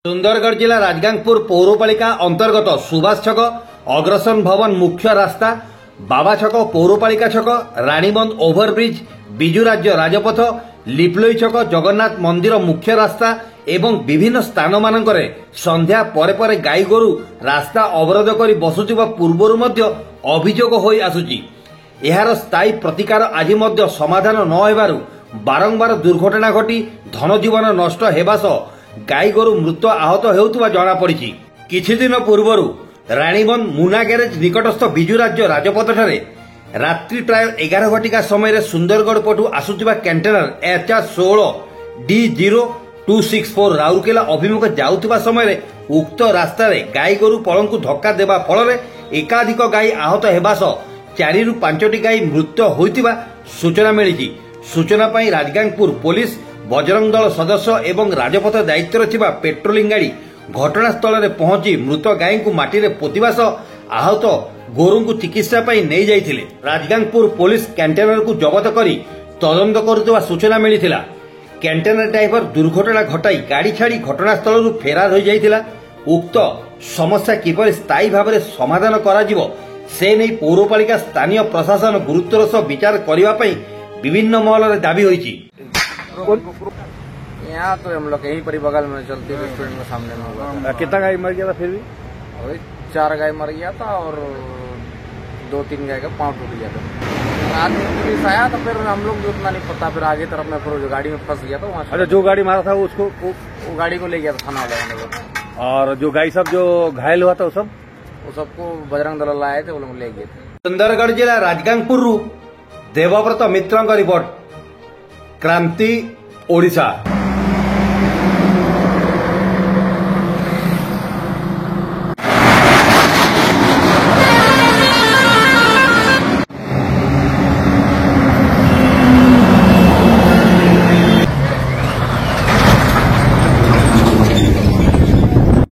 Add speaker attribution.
Speaker 1: सुंदरगढ़ जिला राजगांगपुर पौरपालिका अंतर्गत सुभाष छक अग्रसन भवन मुख्य रास्ता बाबा छक पौरपालिका छक रानीबंध ओभरब्रिज विजु राज्य राजपथ लिपलोई छक जगन्नाथ मंदिर मुख्य रास्ता एवं विभिन्न स्थान मानकरे संध्या परे परे गाई गोरु रास्ता अवरोध करी बसुथिबा पूर्वरु मध्य अभियोग होई आसुची। एहार स्थायी प्रतिकार आज मध्य समाधान न हेबारु बारंबार दुर्घटना घटी धनजीवन नष्ट हेबा सह गाई गोरु मृत आहत हेउथुबा जणा पड़िछि। किछि दिन पूर्वरु रानीबंध मुना ग्यारेज निकटस्थ विजु राज्य राजपथ ठारे रात्रि प्राय 11 घटिका समय सुंदरगढ़ पटु आसुथिबा कंटेनर HR16 D0264 राउरकेला अभिमुख जाउथिबा समय उक्त रास्ता रे गाई गोरु पळंकु धक्का देबा फल एकाधिक गाई आहत हेबा सह 4 रु 5टी गाई मृत होइतिबा सूचना मिलिछि। सूचना पाई राजगांगपुर पुलिस बजरंग दल सदस्य एवं राजपथ दायित्व थिबा पेट्रोलिंग गाड़ी घटनास्थल में पहुंची मृत गाई को माटी में पोतिबा सह आहत गोरु को चिकित्सा पाई नहीं जाइथिले। राजगांगपुर पुलिस कंटेनर को जबत करी तदंत करुवा सूचना मिलिथिला। कंटेनर ड्राइवर दुर्घटना घटाई गाड़ी छाड़ी घटनास्थल फेरार हो जाइथिला। उक्त समस्या किपर स्थायी भाव में समाधान करा जिवो से नहीं पौरपालिका स्थानीय प्रशासन गुरुत्वर सह विचार करने पर विभिन्न महल दाबी होइछि।
Speaker 2: यहाँ तो हम लोग यहीं पर ही बगल में चलते रेस्टोरेंट के सामने में हुआ।
Speaker 3: कितना गाय मर गया था? फिर भी
Speaker 2: वही 4 गाय मर गया था और 2-3 गाय का पाँव टूट गया था। आदमी पुलिस आया तो फिर हम लोग भी उतना नहीं पता, फिर आगे तरफ में फिर जो गाड़ी में फंस गया था वहाँ।
Speaker 3: अच्छा, जो गाड़ी मारा था उसको
Speaker 2: वो गाड़ी को ले गया था थाना वाले।
Speaker 3: और जो गाय सब जो घायल हुआ था वो
Speaker 2: सबको बजरंग दल लाए थे, वो लोग ले गए थे।
Speaker 1: सुंदरगढ़ जिला राजगांगपुर देवव्रत मित्र रिपोर्ट क्रांति ओडिशा।